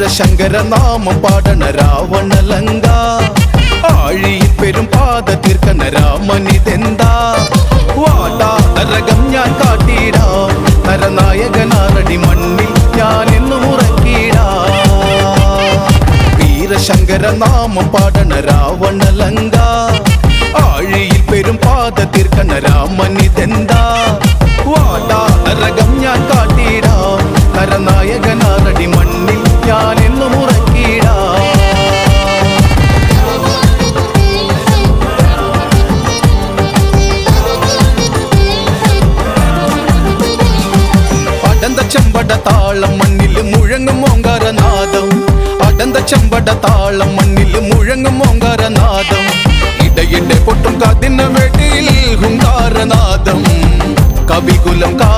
വീരശങ്കര നാമം പാടണ രാവണലങ്ക ആഴിയിൽ പെരും പാത തീർക്കണ രാമനിതെന്താ വാടാ നരകം ഞാൻ കാട്ടിടാ നരനായകനാറടി മണ്ണിൽ ഞാൻ എന്നും ഉറക്കിടാ വീരശങ്കര നാമം പാടണ രാവണലങ്ക ആഴിയിൽ പെരും പാത തീർക്കണ രാമനിതെന്താ വാടാ നരകം ഞാൻ കാട്ടിടാ നരനായകനാറടി മണ്ണിൽ ഞാൻ എന്നും ഉറക്കിടാ അടന്ത ചെമ്പട താളം മണ്ണിൽ മുഴങ്ങും ഓങ്കാരനാദം അടന്ത ചെമ്പട താളം മണ്ണിൽ മുഴങ്ങും ഓങ്കാരനാദം ഇടയിടെ പൊട്ടും കാതിന വെടിയിൽ ഹുങ്കാരനാദം കവികുലം